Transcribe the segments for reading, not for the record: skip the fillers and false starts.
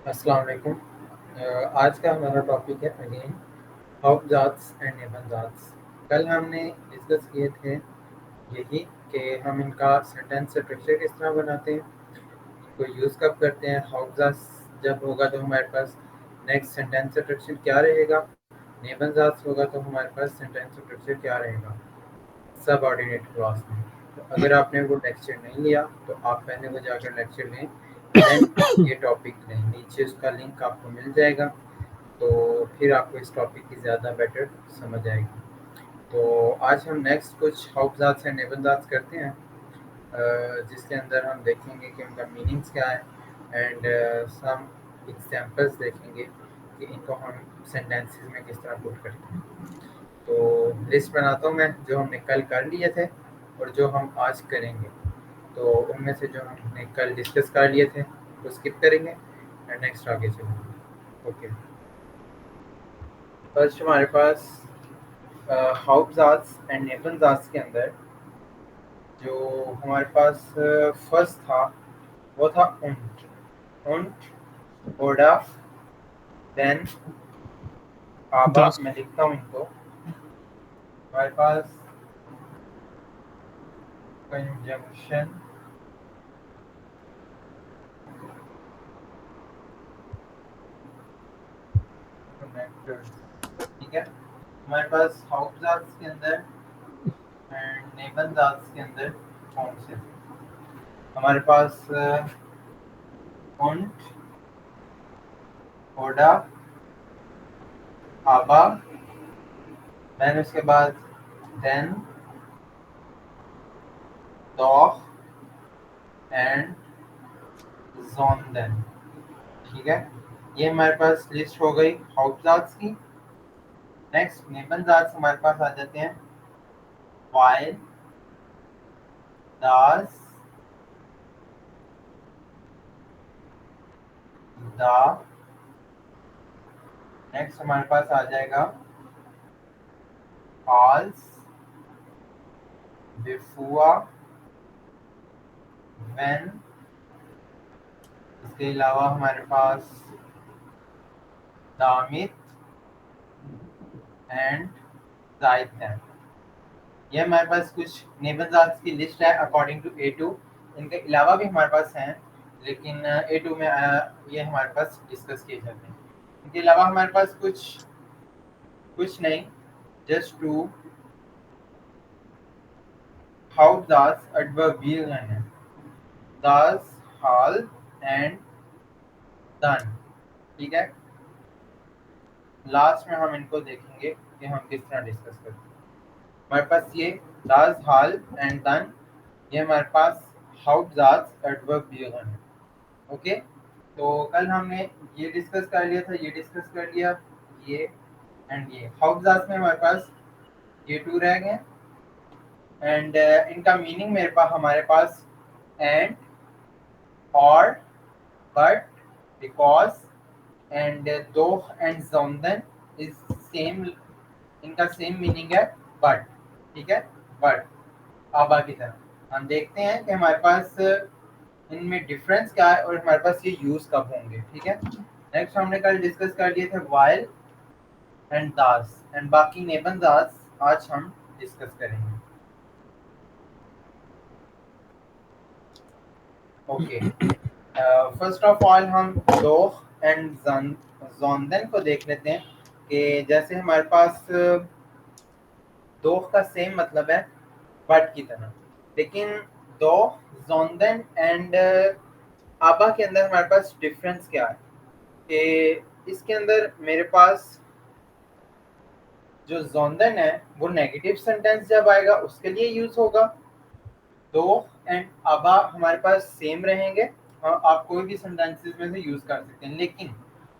अस्सलाम वालेकुम। आज का हमारा टॉपिक है अगेन ऑब्जाट्स एंड नेबनजाट्स। कल हमने डिस्कस किए थे यही कि हम इनका सेंटेंस स्ट्रक्चर किस तरह बनाते हैं, इनको यूज़ कब करते हैं। ऑब्जाट्स जब होगा तो हमारे पास नेक्स्ट सेंटेंस स्ट्रक्चर क्या रहेगा, नेबनजाट्स होगा तो हमारे पास सेंटेंस स्ट्रक्चर क्या रहेगा सबऑर्डिनेट क्लॉज में। तो अगर आपने वो लेक्चर नहीं लिया तो आप पहले वो जाकर लेक्चर लें, देन ये टॉपिक लें, नीचे उसका लिंक आपको मिल जाएगा। तो फिर आपको इस टॉपिक की ज़्यादा बेटर समझ आएगी। तो आज हम नेक्स्ट कुछ हौफजात एंड नेबनजात करते हैं, जिसके अंदर हम देखेंगे कि उनका मीनिंग्स क्या है एंड सम एग्जांपल्स देखेंगे कि इनको हम सेंटेंसेस में किस तरह पुट करते हैं। तो लिस्ट बनाता हूँ मैं, जो हमने कल कर लिए थे और जो हम आज करेंगे। तो उनमें से जो हमने कल डिस्कस कर लिए थे वो स्किप करेंगे एंड नेक्स्ट आगे चलेंगे। ओके, फर्स्ट हमारे पास हाउफजाज एंड नेबनजाज के अंदर जो हमारे पास फर्स्ट था वो था उंट। उंट, ओडा, देन आबा। Das, मैं लिखता हूँ इनको। हमारे पास कंजंक्शन, कनेक्टर्स, ठीक है। हमारे पास हाउफजाज के अंदर एंड नेबनजाज के अंदर कौन से थे? हमारे पास उंट, ओडा, आबा, देन उसके बाद देन, दोख एंड जोंदन, ठीक है। ये हमारे पास लिस्ट हो गई हाउफजाज की। नेक्स्ट नेबनजाज हमारे पास आ जाते हैं। वाइल, दास, दा। नेक्स्ट हमारे पास आ जाएगा आल्स, बिफुआ, वेन। इसके अलावा हमारे पास दामित एंड जायतन। ये हमारे पास कुछ नेबनजात की लिस्ट है अकॉर्डिंग टू ए टू। इनके अलावा भी हमारे पास हैं, लेकिन ए टू में ये हमारे पास डिस्कस किए जाते हैं। इनके अलावा हमारे पास कुछ कुछ नहीं, जस्ट टू हाउफजाज एडवर्बियल हैं, दास, हाल एंड दन, ठीक है। लास्ट में हम इनको देखेंगे कि हम किस तरह डिस्कस करते हैं। हमारे पास ये दास, हाल एंड दन, ये हमारे पास हाउफजाज एडवर्बियल हैं। ओके, तो कल हमने ये डिस्कस कर लिया था, ये डिस्कस कर लिया, ये एंड ये हाउफजाज में हमारे पास ये टू रह गए। एंड इनका मीनिंग मेरे पास हमारे पास एंड, और, बट, बिकॉज एंड दो एंड जोंदन इज सेम। इनका सेम मीनिंग है बट, ठीक है। बट आबा की तरह हम देखते हैं कि हमारे पास इनमें डिफरेंस क्या है और हमारे पास ये यूज कब होंगे, ठीक है। नेक्स्ट हमने कल डिस्कस कर लिए थे वाइल एंड दास, एंड बाकी नेबन दास आज हम डिस्कस करेंगे। ओके, फर्स्ट ऑफ ऑल हम दोख एंड जोंदन को देख लेते हैं कि जैसे हमारे पास दोख का सेम मतलब है बट की तरह, लेकिन दोख, जोंदन एंड आबा के अंदर हमारे पास डिफरेंस क्या है कि इसके अंदर मेरे पास जो जोंदन है वो नेगेटिव सेंटेंस जब आएगा उसके लिए यूज होगा। दो एंड अबा हमारे पास सेम रहेंगे, आप कोई भी सेंटेंसेस में से यूज कर सकते हैं। लेकिन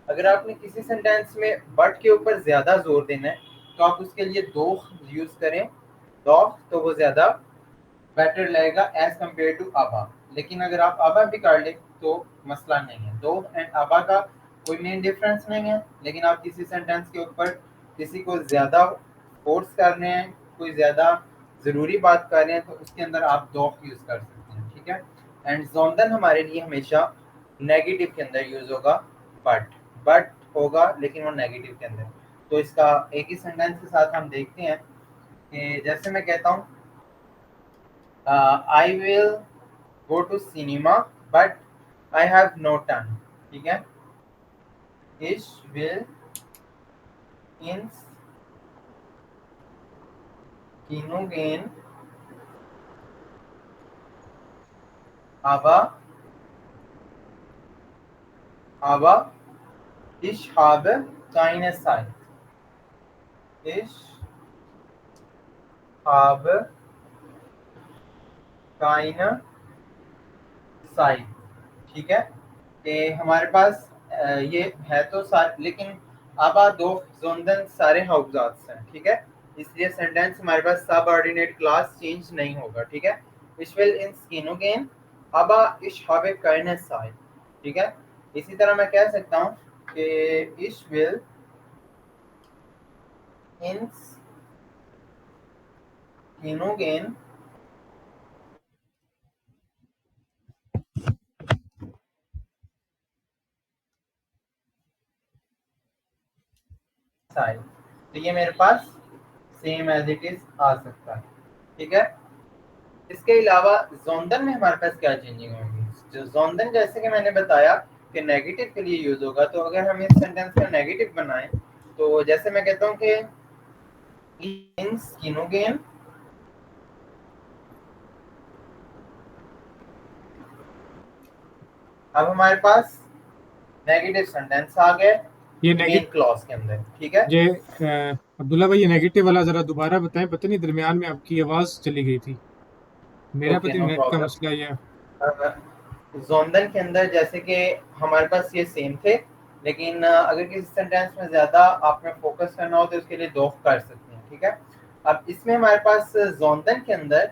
अगर आपने किसी सेंटेंस में बट के ऊपर ज्यादा जोर देना है तो आप उसके लिए दो यूज करें, दो, तो वो ज्यादा बेटर लगेगा एज कम्पेयर टू अबा। लेकिन अगर आप अबा भी कर ले तो मसला नहीं है, दो एंड अबा का कोई मेन डिफरेंस नहीं है। लेकिन आप किसी सेंटेंस के ऊपर किसी को ज्यादा फोर्स कर रहे हैं, कोई ज्यादा जरूरी बात कर रहे हैं, तो उसके अंदर आप दो यूज कर सकते हैं, ठीक है। एंड जोंदन हमारे लिए हमेशा नेगेटिव के अंदर यूज होगा, बट होगा लेकिन वो नेगेटिव के अंदर। तो इसका एक ही सेंटेंस के साथ हम देखते हैं कि जैसे मैं कहता हूँ I will go to cinema but I have no time. ठीक है, इश विल ins Kino gehen, aber ich habe keine Zeit. Ich habe keine Zeit। ठीक है, कि हमारे पास ये है तो सारे, लेकिन आबा दो जोंदन सारे हाउजात हैं। ठीक है, इसलिए सेंटेंस हमारे पास सब ऑर्डिनेट क्लास चेंज नहीं होगा। ठीक है, ich will ins Kino gehen aber ich habe keine Zeit। ठीक है, इसी तरह मैं कह सकता हूँ कि ich will ins Kino gehen Zeit। तो ये मेरे पास सेम एज इट इज आ सकता है। ठीक है, इसके अलावा जोंदन में हमारे पास क्या चेंजिंग होगी। जो जोंदन जैसे कि मैंने बताया कि नेगेटिव के लिए यूज होगा, तो अगर हम इस सेंटेंस का नेगेटिव बनाएं तो जैसे मैं कहता हूँ कि ins Kino gehen, अब हमारे पास नेगेटिव सेंटेंस आ गए ये मेन नेगेटिव क्लॉज के अंदर। ठीक है, ये अब्दुल्ला भाई, ये नेगेटिव वाला जरा दोबारा बताएं, पता नहीं दरमियान में आपकी आवाज चली गई थी। मेरा ओके पता नहीं नो नेट का प्रॉब्लम। मसला ये है। जोंदन के अंदर जैसे कि हमारे पास ये सेम थे, लेकिन अगर किसी सेंटेंस में ज्यादा आपने फोकस करना हो तो उसके लिए दो कर सकते हैं। ठीक है, अब इसमें हमारे पास जोंदन के अंदर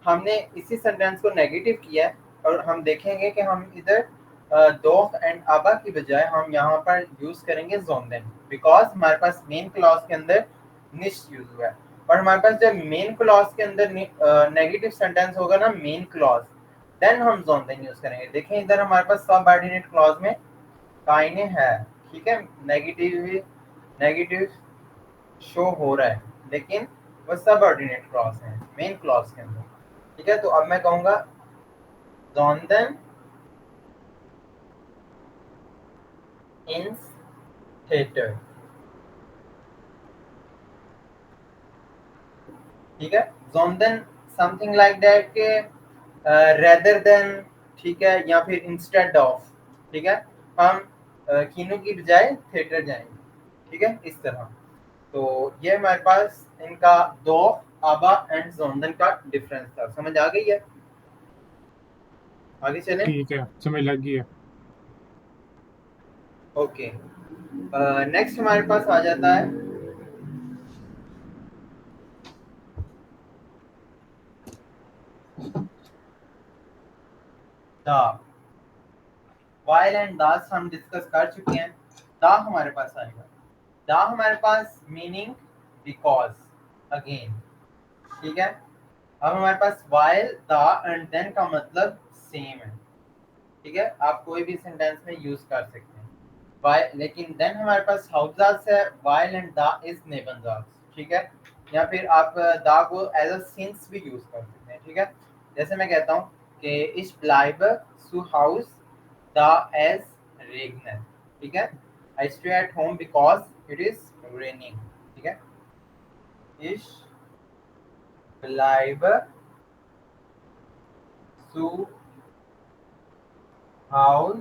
हमने इसी सेंटेंस को नेगेटिव किया है, और हम देखेंगे कि हम इधर दोफ एंड आबा की बजाय हम यहाँ पर यूज करेंगे जोंदन, बिकॉज हमारे पास मेन क्लॉज के अंदर निश यूज हुआ है। और हमारे पास जब मेन क्लॉज के अंदर नेगेटिव सेंटेंस होगा ना, मेन क्लॉज, देन हम जोंदन यूज करेंगे। देखें इधर हमारे पास सबऑर्डिनेट क्लॉज में काइने है। ठीक है, नेगेटिव नेगेटिव शो हो रहा है, लेकिन वो सबऑर्डिनेट क्लॉज है मेन क्लॉज के अंदर। ठीक है, तो अब मैं कहूंगा जोंदन ins theater। ठीक है, जोंदन समथिंग लाइक दैट के रेदर देन, ठीक है, या फिर इंस्टेड ऑफ। ठीक है, हम कीनो की बजाय थिएटर जाएंगे। ठीक है, इस तरह। तो ये हमारे पास इनका दो आबा एंड जोंदन का डिफरेंस था। समझ आ गई है? आगे चलें। ठीक है, समझ लग गई है। ओके, नेक्स्ट हमारे पास आ जाता है द। वाइल एंड दास हम डिस्कस कर चुके हैं। द हमारे पास आएगा। द हमारे पास मीनिंग बिकॉज अगेन। ठीक है, अब हमारे पास वाइल द एंड देन का मतलब सेम है। ठीक है, आप कोई भी सेंटेंस में यूज कर सकते हैं। वाइल, लेकिन देन हमारे पास हाउजास है, वाइल एंड द इज नेबनजास। ठीक है, या फिर आप द को एज अ सिंस भी यूज कर सकते हैं। ठीक है, जैसे मैं कहता हूँ कि ich bleibe zu Haus da es regnet। ठीक है, I stay at home because it is raining। ठीक है, ich bleibe zu Haus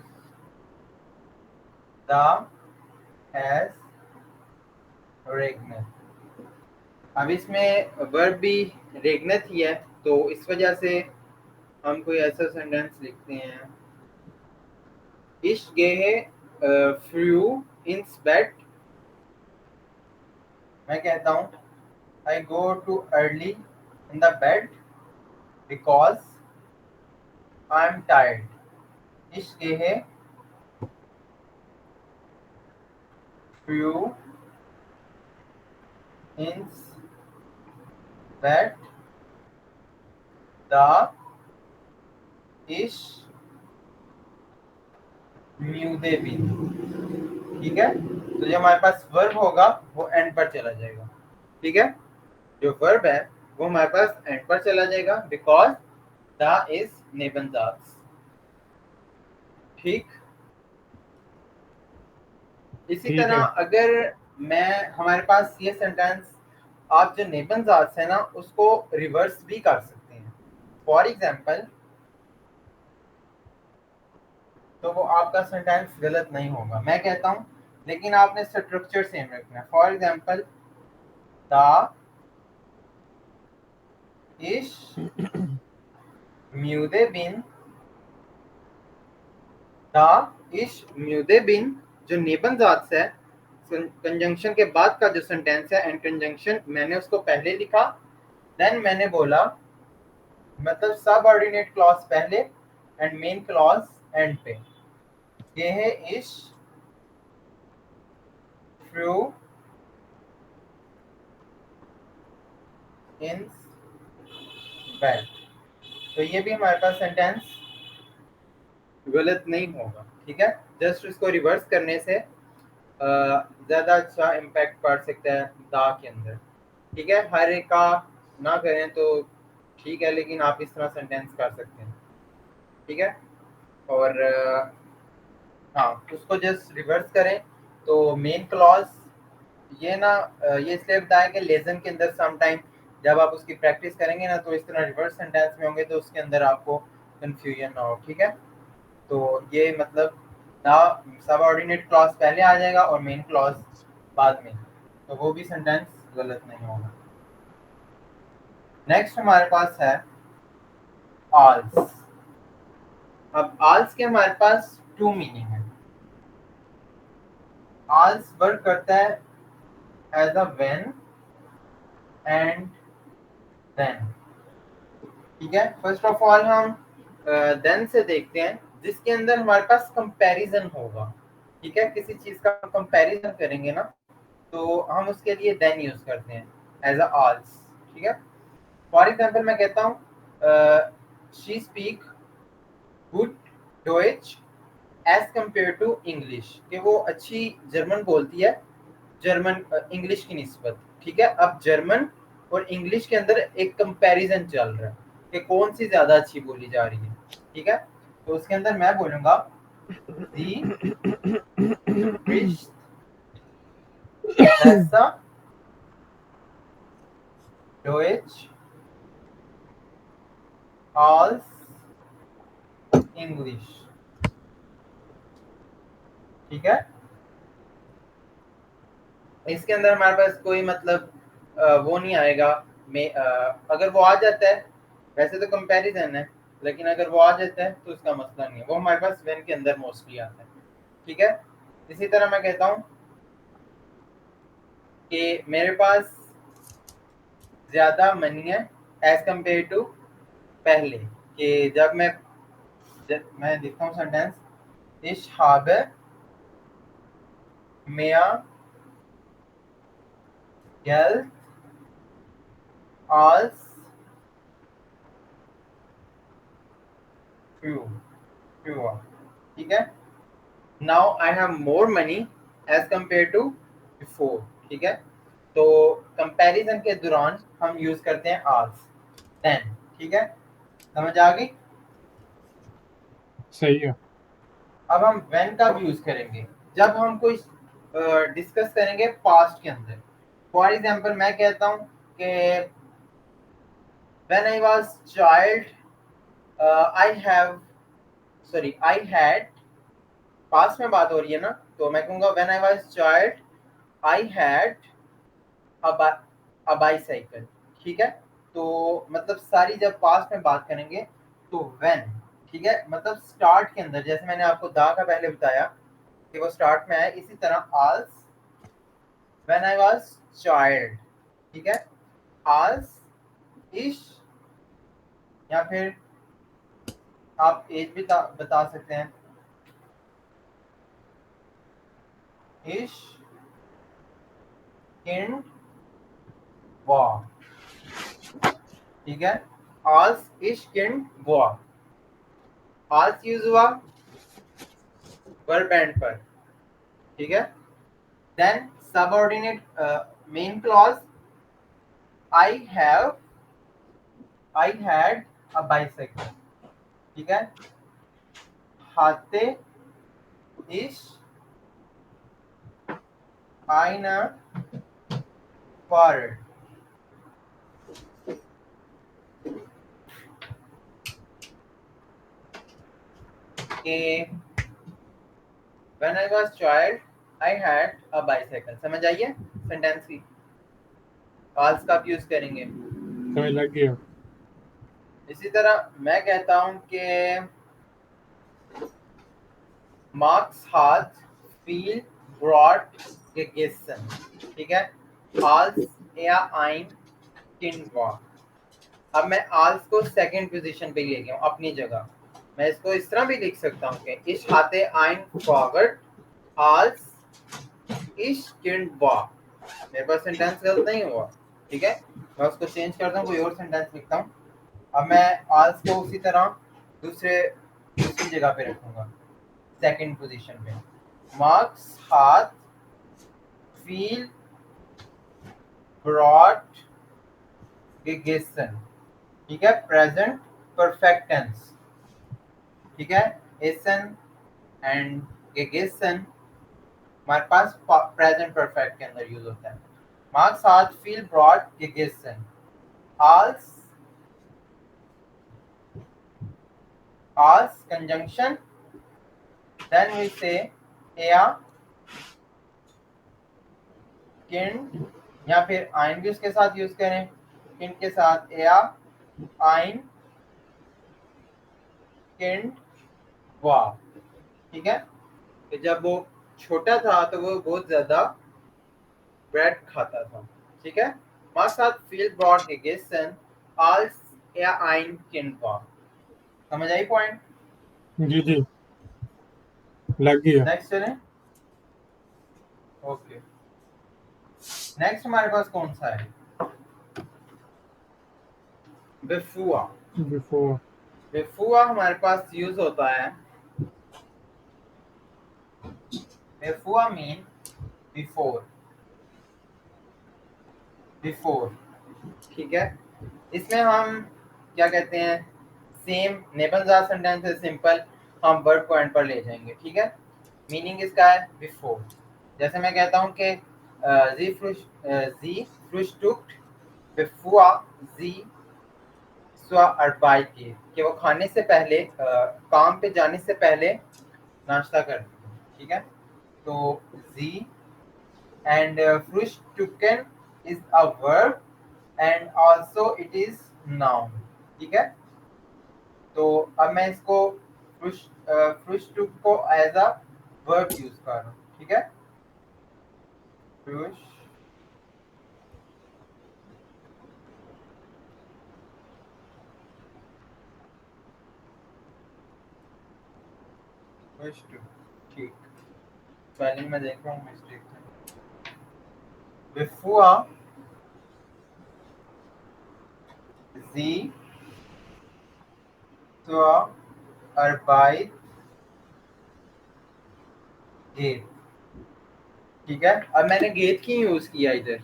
da es regnet। अब इसमें वर्ब भी रेगनेट ही है, तो इस वजह से हम कोई ऐसा सेंटेंस लिखते हैं, ich gehe früh ins Bett। मैं कहता हूँ I go too early in the bed because I'm tired। Ich gehe früh ins Bett da ich म्यूदे बिन, ठीक है। तो जो हमारे पास वर्ब होगा वो एंड पर चला जाएगा, ठीक है। जो वर्ब है वो हमारे पास एंड पर चला जाएगा बिकॉज द इज नेबनजात, ठीक। इसी ठीक तरह है। अगर मैं हमारे पास ये सेंटेंस, आप जो नेबनजात है ना उसको रिवर्स भी कर सकते हैं। फॉर एग्जाम्पल, तो वो आपका सेंटेंस गलत नहीं होगा, मैं कहता हूँ, लेकिन आपने स्ट्रक्चर सेम रखना है। फॉर एग्जाम्पल, द इश म्यूदे बिन, द इश म्यूदे बिन जो नेबन जात है, कंजंक्शन के बाद का जो सेंटेंस है, एंड कंजंक्शन मैंने उसको पहले लिखा, देन मैंने बोला, मतलब सब ऑर्डिनेट क्लॉज पहले एंड मेन क्लॉज एंड पे। ये है इश फ्रू इन बेड, तो ये भी हमारे पास सेंटेंस गलत नहीं होगा, ठीक है। जस्ट उसको रिवर्स करने से ज़्यादा अच्छा इम्पैक्ट पड़ सकता है दा के अंदर, ठीक है। हर एक का ना करें तो ठीक है, लेकिन आप इस तरह सेंटेंस कर सकते हैं, ठीक है। और हाँ, उसको जस्ट रिवर्स करें तो मेन क्लॉज, ये ना ये इसलिए बताया कि लेसन के अंदर सम टाइम जब आप उसकी प्रैक्टिस करेंगे ना तो इस तरह रिवर्स सेंटेंस में होंगे तो उसके अंदर आपको कंफ्यूजन ना हो, ठीक है। तो ये मतलब ना सबऑर्डिनेट क्लॉज पहले आ जाएगा और मेन क्लॉज बाद में, तो वो भी सेंटेंस गलत नहीं होगा। नेक्स्ट हमारे पास है आल्स। अब आल्स के हमारे पास टू मीनिंग है। आल्स वर्क करता है as a when and then, ठीक है। फर्स्ट ऑफ ऑल हम देन से देखते हैं, जिसके अंदर हमारे पास कंपैरिजन होगा, ठीक है। किसी चीज का कंपैरिजन करेंगे ना तो हम उसके लिए देन यूज करते हैं एज अ आल्स, ठीक है। फॉर एग्जाम्पल मैं कहता हूँ शी स्पीक गुड डोइच एज कम्पेयर टू इंग्लिश, कि वो अच्छी जर्मन बोलती है जर्मन इंग्लिश की निस्बत, ठीक है। अब जर्मन और इंग्लिश के अंदर एक कंपैरिजन चल रहा है कि कौन सी ज्यादा अच्छी बोली जा रही है, ठीक है। तो उसके अंदर मैं बोलूंगा दी स्प्रिcht besser Deutsch als English, ठीक है। इसके अंदर हमारे पास कोई मतलब वो नहीं आएगा। अगर वो आ जाता है, वैसे तो कंपैरिजन है, लेकिन अगर वो आ जाता है तो उसका मसला नहीं है, वो हमारे पास व्हेन के अंदर मोस्टली आता है, ठीक है। इसी तरह मैं कहता हूँ कि मेरे पास ज्यादा मनी है एज कम्पेयर टू पहले, कि जब मैं देखता हूँ sentence, ich habe mehr Geld als früher, ठीक है। Now I have more money as compare to before, ठीक है। तो कंपैरिजन के दौरान हम यूज करते हैं आज, देन, ठीक है। समझ आ गई। सही है। अब हम व्हेन का भी यूज करेंगे जब हम कोई डिस्कस करेंगे पास्ट के अंदर। फॉर एग्जाम्पल मैं कहता हूँ कि when I was child I have, sorry I had, past में बात हो रही है ना, तो मैं कहूँगा when I was child I had a bicycle, ठीक है। तो मतलब सारी जब पास्ट में बात करेंगे तो व्हेन, ठीक है, मतलब स्टार्ट के अंदर, जैसे मैंने आपको दा का पहले बताया कि वो स्टार्ट में है, इसी तरह आल्स व्हेन आई वाज चाइल्ड, ठीक है। आल्स इश, या फिर आप एज भी बता सकते हैं, इश किंड वॉ, ठीक है। आल्स इश किंड वॉ, आल्स यूज हुआ वर्ब एंड पर, ठीक है। Then subordinate main clause, I had a bicycle, ठीक है। hatte ich eine Fahrrad, कि when I was child I had a bicycle। समझ आइए सेंटेंस की, आज का आप यूज करेंगे। समझ लग गया। इसी तरह मैं कहता हूं कि Mark's hat viel brought gegessen, ठीक है। als ein Kind war। अब मैं als को सेकंड पोजीशन पे ले गया हूं अपनी जगह। मैं इसको इस तरह भी लिख सकता हूं कि ich hatte ein Fahrrad als ich Kind war। मेरे पास सेंटेंस गलत नहीं हुआ, ठीक है। मैं उसको चेंज करता हूँ, कोई और सेंटेंस लिखता हूँ। अब मैं als को उसी तरह दूसरी जगह पे रखूंगा, सेकंड पोजीशन पे। Mark's hat viel brought gegessen, ठीक है। प्रेजेंट परफेक्ट टेंस, ठीक है। essen एंड gegessen हमारे पास प्रेजेंट परफेक्ट के अंदर यूज होता है। Mark's hat viel brought gegessen als conjunction, then we say er kind, या फिर ein भी उसके साथ यूज करें, kind के साथ er ein kind war, ठीक है। तो जब वो छोटा था तो वो बहुत ज्यादा ब्रेड खाता था, ठीक है। Marx hat viel Brot gegessen als ein Kind war। समझ आई पॉइंट? जी जी, लग गया। नेक्स्ट चलें। ओके, नेक्स्ट हमारे पास कौन सा है? बेफुआ। बिफोर। बेफुआ हमारे पास यूज होता है, बेफुआ मीन बिफोर, बिफोर, ठीक है। इसमें हम क्या कहते हैं, सेम नेबलजात सेंटेंस है, सिंपल, हम वर्ब को एंड पर ले जाएंगे, ठीक है। मीनिंग इसका है बिफोर। जैसे मैं कहता हूँ कि जी फ्रुस्टुक्ट बिफोर जी zur Arbeit geht, कि वो खाने से पहले काम पे जाने से पहले नाश्ता करती है, ठीक है। तो जी एंड फ्रुस्टुकन is a verb and also it is noun, ठीक है। तो अब मैं इसको फ्रुस्टुक को एज अ वर्ब यूज कर रहा हूँ, ठीक है। फ्रुश फ्रुस्टुक, ठीक। स्पेलिंग में देख रहा हूँ मिस्टेक है। बिफोर जी zur Arbeit geht, ठीक है। अब मैंने गेट की यूज किया इधर,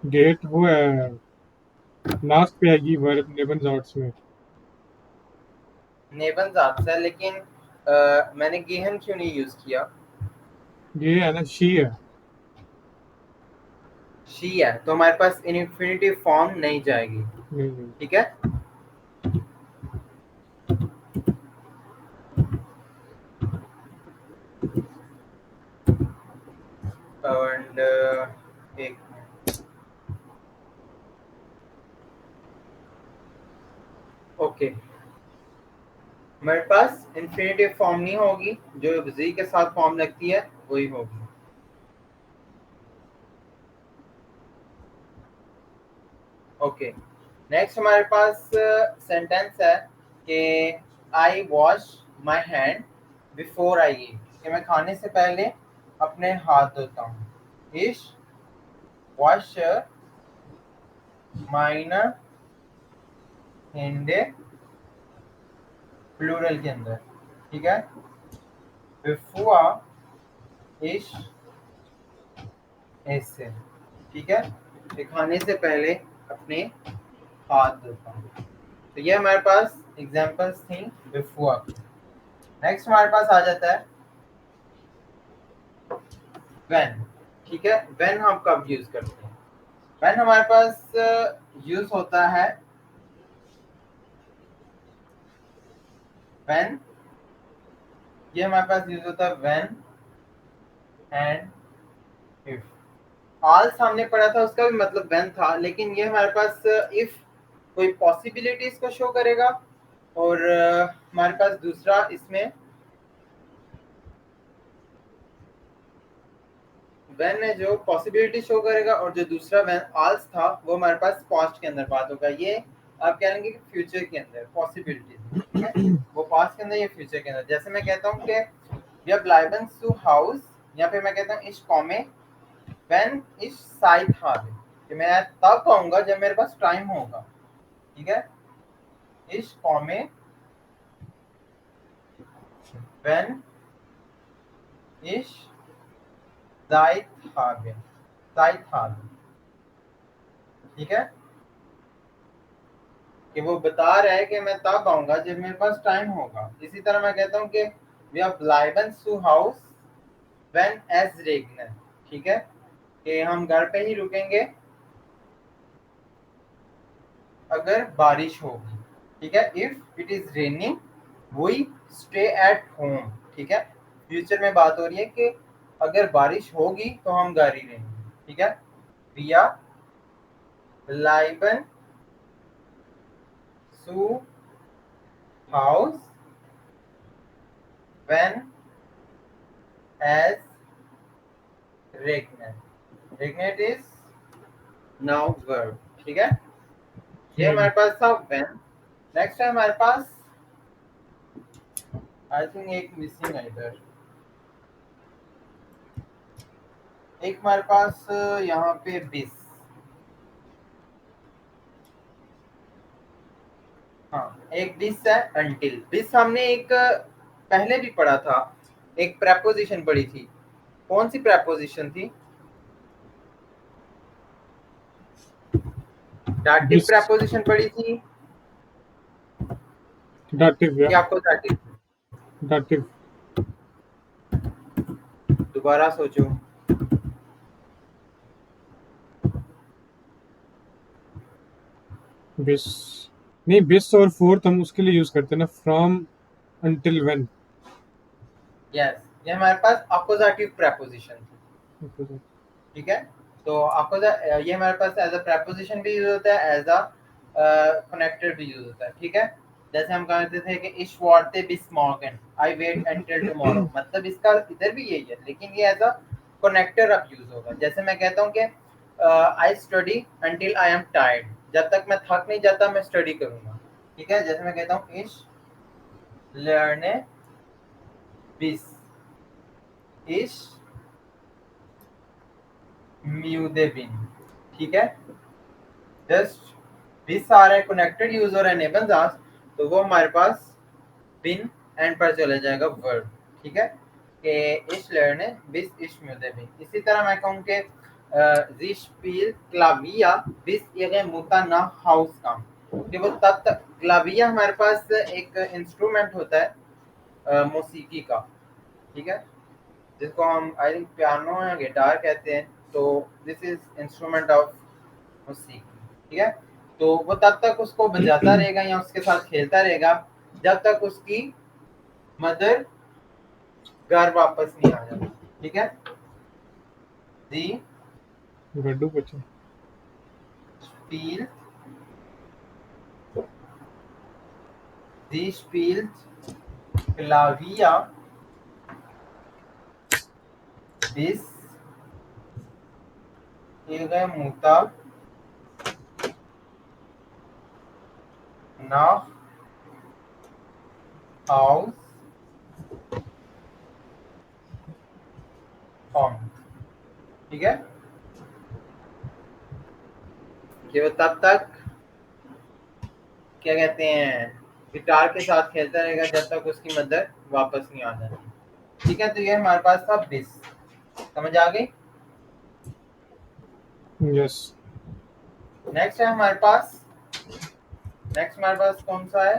गेट वो है, लास्ट पे आएगी वर्ब नेबनजार्ट्स में। नेबन जात से, लेकिन मैंने गेहन क्यों नहीं यूज किया? ये है ना, शी है। शी है, तो हमारे पास इन्फिनिटिव फॉर्म नहीं जाएगी, नहीं नहीं। ठीक है। एंड एक ओके, हमारे पास इन्फिनिटिव फॉर्म नहीं होगी, जो जी के साथ फॉर्म लगती है वही होगी। ओके, नेक्स्ट हमारे पास सेंटेंस है कि I wash my hand before I eat, कि मैं खाने से पहले अपने हाथ धोता हूँ। इश वॉश माइना हेंडे प्लूरल के अंदर, ठीक है। बिफुआ इश ऐसे, ठीक है। ये खाने से पहले अपने हाथ धोता हूँ। तो ये हमारे पास एग्जांपल्स थी बिफुआ की। नेक्स्ट हमारे पास आ जाता है व्हेन, ठीक है। व्हेन हम कब यूज करते हैं? व्हेन हमारे पास यूज होता है व्हेन, ये हमारे पास यूज होता है व्हेन एंड इफ। ऑल सामने पड़ा था, उसका भी मतलब व्हेन था, लेकिन ये हमारे पास इफ कोई पॉसिबिलिटीज को शो करेगा, और हमारे पास दूसरा इसमें व्हेन है जो पॉसिबिलिटी शो करेगा, और जो दूसरा व्हेन आल्स था वो हमारे पास पास्ट के अंदर बात होगा। ये आप कह लेंगे कि फ्यूचर के अंदर पॉसिबिलिटीज, ठीक है। वो पास्ट के अंदर, ये फ्यूचर के अंदर। जैसे मैं कहता हूँ कि वी आर ब्लाइबन टू हाउस, या फिर मैं कहता हूँ इश कॉमे व्हेन इश साइट habe, कि मैं तब कहूंगा जब मेरे पास टाइम होगा, ठीक है। इश कॉमे व्हेन इश साइट habe, साइट habe, ठीक है। कि वो बता रहा है कि मैं तब आऊंगा जब मेरे पास टाइम होगा। इसी तरह मैं कहता हूँ कि वी आर ब्लाइबन टू हाउस व्हेन एज रेगनर, ठीक है। कि हम घर पे ही रुकेंगे अगर बारिश होगी, ठीक है। If it is raining we stay at home, ठीक है। फ्यूचर में बात हो रही है कि अगर बारिश होगी तो हम घर ही रहेंगे, ठीक है। वी आर ब्लाइबन टू हाउस व्हेन एज रेगनेट, रेगनेट इज नाउ वर्ब, ठीक है। ये हमारे पास था व्हेन। नेक्स्ट है हमारे पास, आई थिंक एक मिसिंग है इधर, एक हमारे पास यहाँ पे बिस, हाँ एक बिस है अंटिल। बिस हमने एक पहले भी पढ़ा था, एक प्रेपोजिशन पढ़ी थी। कौन सी प्रेपोजिशन थी? डाटिव बिस प्रेपोजिशन पढ़ी थी डाटिव या कि आपको डाटिव? डाटिव दोबारा सोचो। बिस नहीं, बिस और फोर्थ हम उसके लिए यूज करते हैं ना, फ्रॉम अंटिल व्हेन। यस, ये हमारे पास अपोजिटिव प्रेपोजिशन थी, ठीक है। तो आपको ये हमारे पास एज अ प्रेपोजिशन भी यूज होता है, एज अ कनेक्टर भी यूज होता है, ठीक है। जैसे हम कहते थे कि इश वार्ते बिस मॉर्गन, आई वेट अंटिल टुमारो, मतलब इसका इधर भी यही है, लेकिन ये एज अ कनेक्टर अब यूज होगा। जैसे मैं कहता हूँ कि I study until I am tired, जब तक मैं थक नहीं जाता मैं स्टडी करूंगा, ठीक है। जैसे मैं कहता हूँ इश लर्ने बिस इश म्यूदे बिन, ठीक है। जस्ट बीस सारे कनेक्टेड यूज हो रहे हैं नेबल्स आस, तो वो हमारे पास बिन एंड पर चले जाएगा वर्ब, ठीक है। कि इस लर्ने बिस इस म्यूदे बिन। इसी तरह मैं कहूँ कि जी स्पील क्लाविया बिस ihre Mutter nach Haus kam, कि वो तब तक, क्लाविया हमारे पास एक इंस्ट्रूमेंट होता है मौसीकी का, ठीक है, जिसको हम आई थिंक पियानो या गिटार कहते हैं। तो दिस इज इंस्ट्रूमेंट ऑफ मौसीकी, ठीक है। तो वो तब तक उसको बजाता रहेगा या उसके साथ खेलता रहेगा जब तक उसकी मदर घर वापस नहीं आ जाती, ठीक है। दी गड्डू बच्चे स्पील दी spill क्लाविया bis ihre Mutter nach Haus kommt, ठीक है। कि वो तब तक क्या कहते हैं, गिटार के साथ खेलता रहेगा जब तक उसकी मदर वापस नहीं आ जाती। ठीक है, तो ये हमारे पास था बिस। समझ आ गई? यस। नेक्स्ट है हमारे पास, नेक्स्ट हमारे पास कौन सा है?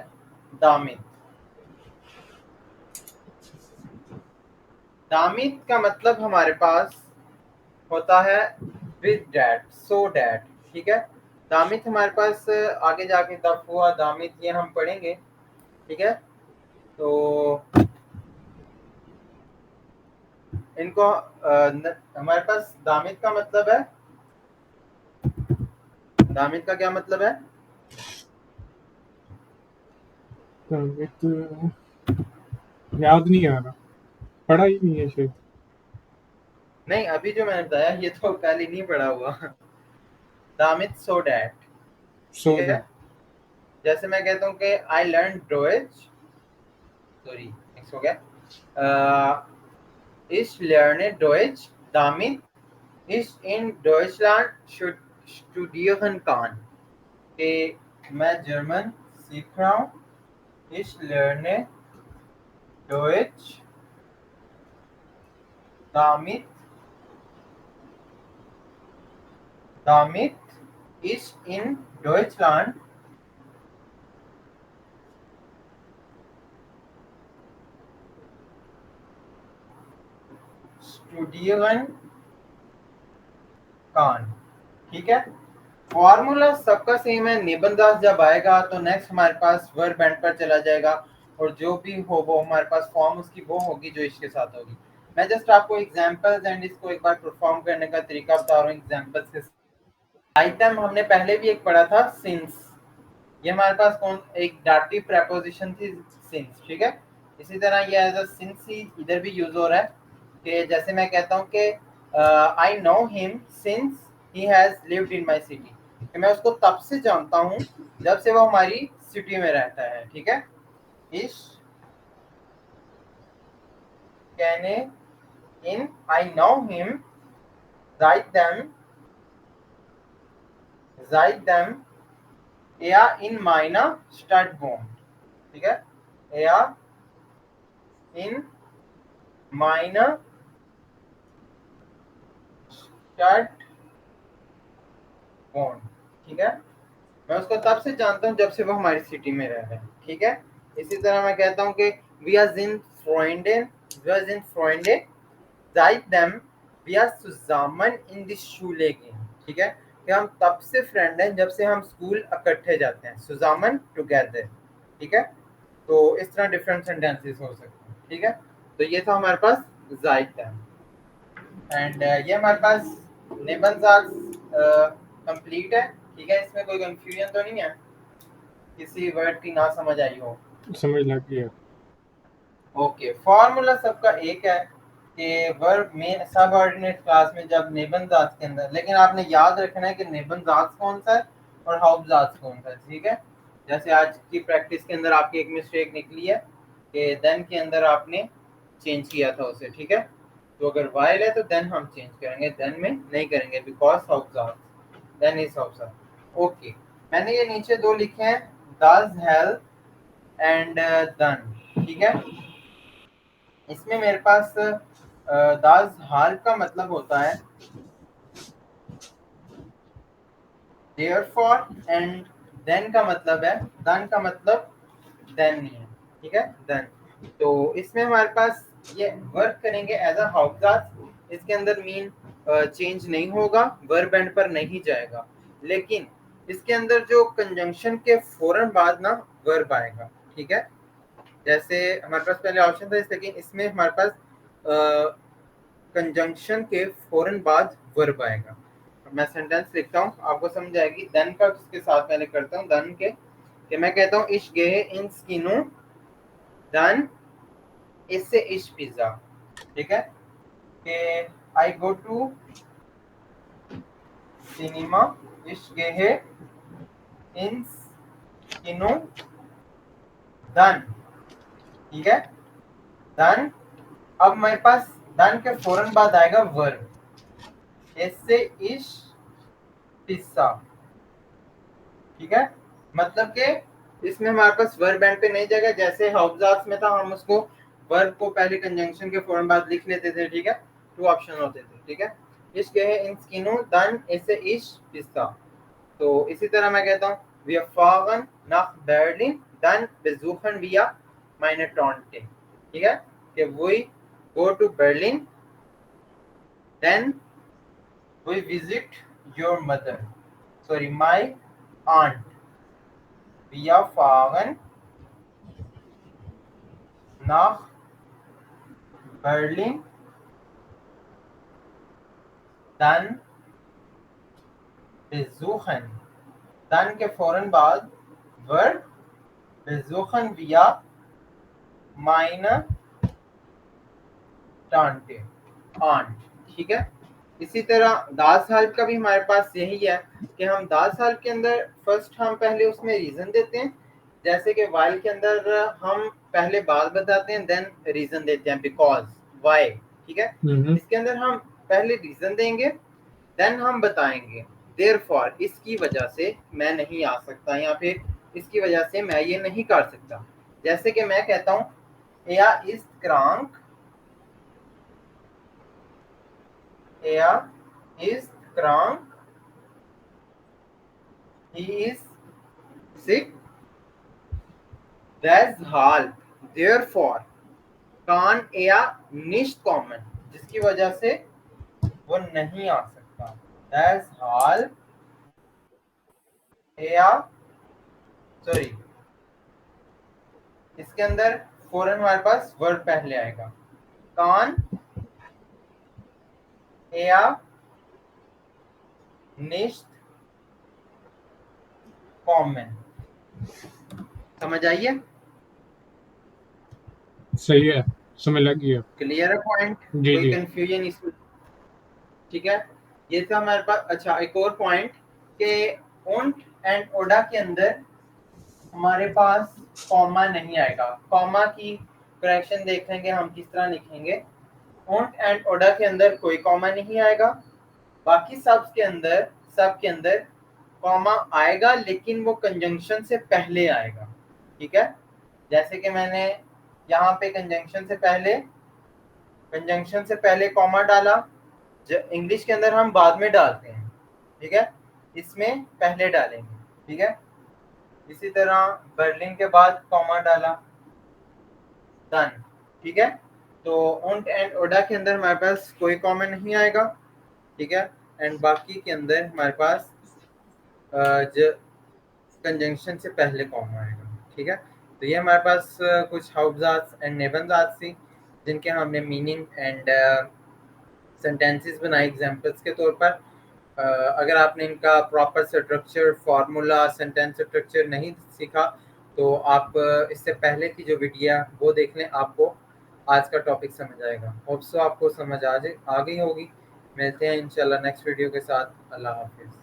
दामित। दामित का मतलब हमारे पास होता है विद डैट, सो डैट। ठीक है, दामित हमारे पास आगे जाके तब हुआ दामित, ये हम पढ़ेंगे। ठीक है, तो इनको हमारे पास दामित का मतलब है, दामित का क्या मतलब है? याद नहीं आ रहा, पढ़ा ही नहीं है शायद। नहीं, अभी जो मैंने बताया ये तो कल ही नहीं पढ़ा हुआ। दामित सो डैट। सो ठीक है, दैट। जैसे मैं कहता हूँ कि I learn Deutsch, sorry mix हो गया। Ich lerne Deutsch, damit ich in Deutschland studieren kann। कि मैं जर्मन सीख रहा हूँ। Ich lerne Deutsch, damit damit ich in Deutschland studieren kann। ठीक है, फॉर्मूला सबका सेम है। निबंधास जब आएगा तो नेक्स्ट हमारे पास वर्ब एंड पर चला जाएगा, और जो भी हो वो हमारे पास फॉर्म उसकी वो होगी जो इसके साथ होगी। मैं जस्ट आपको एग्जांपल्स एंड इसको एक बार परफॉर्म करने का तरीका बता रहा हूँ एग्जांपल्स के। आइटम हमने पहले भी एक पढ़ा था, सिंस। ये हमारे पास कौन एक डार्टिव प्रेपोजिशन थी, सिंस। ठीक है, इसी तरह ये एज अ सिंस ही इधर भी यूज हो रहा है। कि जैसे मैं कहता हूँ कि आई know him since he has lived in my city, कि मैं उसको तब से जानता हूँ जब से वो हमारी सिटी में रहता है। ठीक है, इस कहने इन I know him seitdem er in meiner Stadt wohnt। ठीक है, er in meiner Stadt wohnt। ठीक है, मैं उसको तब से जानता हूँ जब से वो हमारी सिटी में रह रहा है। ठीक है, इसी तरह मैं कहता हूँ कि wir sind Freunde seitdem wir zusammen in die Schule gehen। ठीक है, कि हम तब से फ्रेंड हैं जब से हम स्कूल इकट्ठे जाते हैं, zusammen together। ठीक है, तो इस तरह डिफरेंट सेंटेंसेस हो सकते हैं। ठीक है, तो ये था हमारे पास seitdem एंड ये हमारे पास निबंध कंप्लीट है। ठीक है, इसमें कोई कंफ्यूजन तो नहीं है, किसी वर्ड की ना समझ आई हो? समझ लग गया। ओके, फॉर्मूला सबका एक है कि वर्ब में सब ऑर्डिनेट क्लास में जब निबंधात के अंदर, लेकिन आपने याद रखना है कि निबंधात कौन सा है और हाउजात कौन सा है। ठीक है, जैसे आज की प्रैक्टिस के अंदर आपकी एक मिस्टेक निकली है कि देन के अंदर आपने चेंज किया था उसे। ठीक है, तो अगर वाइल है तो देन हम चेंज करेंगे, देन में नहीं करेंगे, बिकॉज हाउजात, देन इज हाउजात। ओके, मैंने ये नीचे दो लिखे हैं, डज, हेल्प एंड दन। ठीक है, इसमें मेरे पास दाज हाल का मतलब होता है देयरफॉर, एंड देन का मतलब है, दन का मतलब देन नहीं है। ठीक है, देन। तो इसमें हमारे पास ये वर्क करेंगे एज अ हाउजात, इसके अंदर मीन चेंज नहीं होगा, वर्ब एंड पर नहीं जाएगा, लेकिन इसके अंदर जो कंजंक्शन के फौरन बाद ना वर्ब आएगा। ठीक है, जैसे हमारे पास पहले ऑप्शन था, लेकिन इसमें हमारे पास कंजंक्शन के फौरन बाद वर्ब आएगा। मैं सेंटेंस लिखता हूँ, आपको समझ आएगी। देन का उसके साथ पहले करता हूँ, देन के कि मैं कहता हूँ इश गे इन स्किनो, देन इससे इश पिज्जा। ठीक है, कि आई गो टू सिनेमा, इश गे है इन स्किनो, देन। ठीक है, देन अब मेरे पास देन के फौरन बाद आएगा वर्ब, इससे इश पिज्जा। ठीक है, मतलब कि इसमें हमारे पास वर्ब एंड पे नहीं जाएगा, जैसे हाउजात में था हम उसको वर्ब को पहले कंजंक्शन के फौरन बाद लिख लेते थे, ठीक है, 2 ऑप्शन होते थे, ठीक है। इश्क है इन स्किनो दन ऐसे इश पिस्ता। तो इसी तरह मैं कहता हूँ wir fahren nach Berlin dann besuchen wir meine Tante, ठीक है, कि we go to Berlin then we visit your mother, sorry my aunt, wir fahren nach Berlin dann besuchen, dann के फौरन बाद verb besuchen wir meine Tante, aunt, ठीक है। इसी तरह दास हाल का भी हमारे पास यही है कि हम दास हाल के अंदर फर्स्ट हम पहले उसमें रीजन देते हैं, जैसे कि वाइल के अंदर हम पहले बात बताते हैं देन रीजन देते हैं बिकॉज वाई, ठीक है। इसके अंदर हम पहले रीजन देंगे देन हम बताएंगे देयरफॉर, इसकी वजह से मैं नहीं आ सकता, या फिर इसकी वजह से मैं ये नहीं कर सकता। जैसे कि मैं कहता हूँ er ist krank, er ist krank, he is sick, deshalb, therefore, kann er nicht kommen, जिसकी वजह से वो नहीं आ सकता, deshalb er, सॉरी, इसके अंदर फौरन हमारे पास वर्ब पहले आएगा, kann er nicht kommen, समझ आइए, सही है, समझ लग गया, क्लियर है पॉइंट, कोई कंफ्यूजन इसमें, ठीक है। ये था हमारे पास। अच्छा, एक और पॉइंट के ओंट एंड ओडा के अंदर हमारे पास कॉमा नहीं आएगा, कॉमा की करेक्शन देखेंगे हम किस तरह लिखेंगे। ओंट एंड ओडा के अंदर कोई कॉमा नहीं आएगा, बाकी सब के अंदर कॉमा आएगा, लेकिन वो कंजंक्शन से पहले आएगा, ठीक है। जैसे कि मैंने यहाँ पे कंजंक्शन से पहले कॉमा डाला, इंग्लिश के अंदर हम बाद में डालते हैं, ठीक है, इसमें पहले डालेंगे, ठीक है। इसी तरह बर्लिन के बाद कॉमा डाला, डन, ठीक है। तो उंट एंड ओडा के अंदर हमारे पास कोई कॉमा नहीं आएगा, ठीक है, एंड बाकी के अंदर हमारे पास जो कंजंक्शन से पहले कॉमा आएगा, ठीक है। तो ये हमारे पास कुछ हाउजात एंड नेबनजात थी जिनके हमने मीनिंग एंड सेंटेंसेस बनाए एग्जांपल्स के तौर पर। अगर आपने इनका proper structure, formula, sentence structure नहीं सीखा तो आप इससे पहले की जो वीडियो है वो देख लें, आपको आज का टॉपिक समझ आएगा। होप सो आपको समझ आ गई होगी। मिलते हैं इंशाल्लाह नेक्स्ट वीडियो के साथ। अल्लाह हाफिज़।